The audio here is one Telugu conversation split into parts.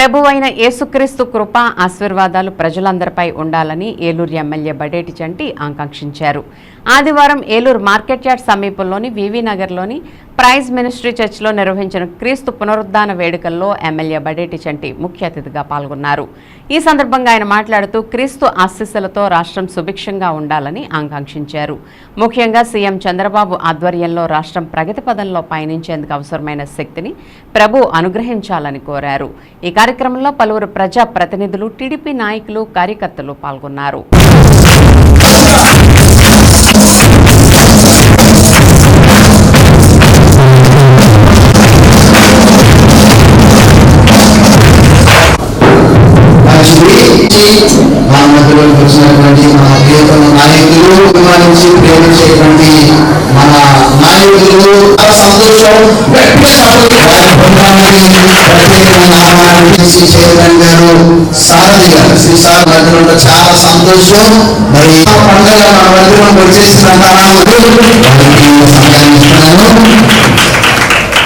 ప్రభువైన యేసుక్రీస్తు కృప ఆశీర్వాదాలు ప్రజలందరిపై ఉండాలని ఏలూరు ఎమ్మెల్యే బడేటి చంటి ఆకాంక్షించారు. ఆదివారం ఏలూరు మార్కెట్ యార్డ్ సమీపంలోని వివి నగర్లోని ప్రైజ్ మినిస్ట్రీ చర్చిలో నిర్వహించిన క్రీస్తు పునరుద్ధాన వేడుకల్లో ఎమ్మెల్యే బడేటి చంటి ముఖ్య అతిథిగా పాల్గొన్నారు. ఈ సందర్భంగా ఆయన మాట్లాడుతూ క్రీస్తు ఆశీస్సులతో రాష్ట్రం సుభిక్షంగా ఉండాలని ఆకాంక్షించారు. ముఖ్యంగా సీఎం చంద్రబాబు ఆధ్వర్యంలో రాష్ట్రం ప్రగతి పదంలో పయనించేందుకు అవసరమైన శక్తిని ప్రభు అనుగ్రహించాలని కోరారు. ఈ కార్యక్రమంలో పలువురు ప్రజా ప్రతినిధులు, టీడీపీ నాయకులు, కార్యకర్తలు పాల్గొన్నారు. వచ్చినటువంటి మన ప్రియతమ నాయకులు, అభిమానించి ప్రేమించేటువంటి మన నాయకులు సంతోషం. చైర్మన్ గారు సారథి గారు శ్రీ సార్ మధ్యలో చాలా సంతోషం. మరి పండుగ మన మధ్యలో వచ్చేసినాను.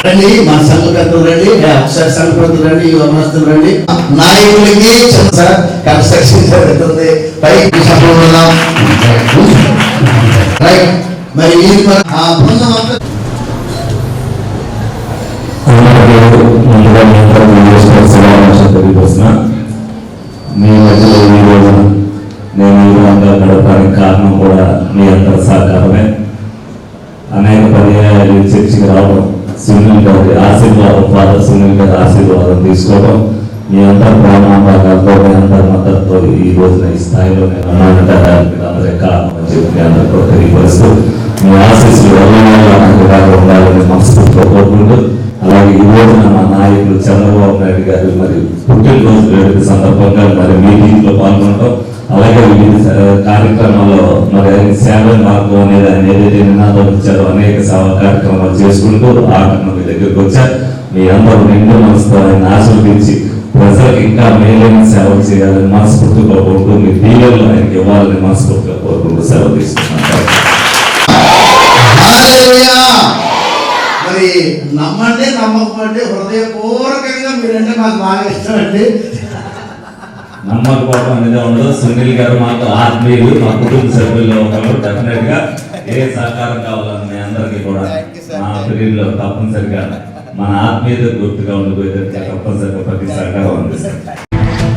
రండి, మా సంఘకర్తలు రండి, ఒకసారి సంఘపతులు రండి, యువమస్తులు రండి. నాయకులకి సార్ కన్స్ట్రక్షన్ జరుగుతుంది, పైకి మరి మీ మధ్యలో ఈ రోజు నేను ఈ విధంగా గడపడానికి కారణం కూడా మీ అందరి సహకారమే. అనేక పర్యాయాలు చర్చికి రావడం, సునీల్ గారి ఆశీర్వాదం, ఫాదర్ సునీల్ గారి ఆశీర్వాదం తీసుకోవడం, మీ అందరి ప్రాణాంబాలతో మీ అందరి మద్దతుతో ఈ రోజున ఈ స్థాయిలో నేను ఉన్నానంటే అందరే కారణం అని చెప్పి మీ అందరితో తెలియపరుస్తూ మీ ఆశీస్సులు వల్ల ఉండాలని మనస్ఫూర్తిగా కోరుకుంటూ, అలాగే ఈ రోజున మా నాయకులు చంద్రబాబు నాయుడు గారు మరి పుట్టినరోజు వేడుక సందర్భంగా మరి మీటింగ్లో పాల్గొనడం, అలాగే వివిధ కార్యక్రమాల్లో మరి సేవ మార్గం అనేది ఆయన ఏదైతే నినాదం ఇచ్చారో అనేక సేవా కార్యక్రమాలు చేసుకుంటూ ఆటను మీ దగ్గరకు వచ్చారు. మీ అందరూ నిండు మనసుతో ఆయన ఆశీర్వదించి ప్రజలకు ఇంకా మేలైన సేవలు చేయాలని మనస్ఫూర్తిగా కోరుకుంటూ మీ దీవెనలు ఆయనకి ఇవ్వాలని మనస్ఫూర్తిగా కోరుకుంటూ సెలవు తీసుకున్నాను. మరి నమ్మండి, నమ్మకపోండి, హృదయపూర్వకంగా మీరంటే మాకు బాగా ఇష్టం అండి. నమ్మకపోవడం అనేది ఉండదు. సునీల్ గారు మాకు ఆత్మీయులు, మా కుటుంబ సభ్యుల్లో ఒకరు. డెఫినెట్ గా ఏ సహకారం కావాలని మీ అందరికీ కూడా మా పీరియడ్లో తప్పనిసరిగా మన ఆత్మీయత గుర్తుగా ఉండిపోయేది తప్పనిసరిగా ప్రతి సహకారం అందిస్తారు.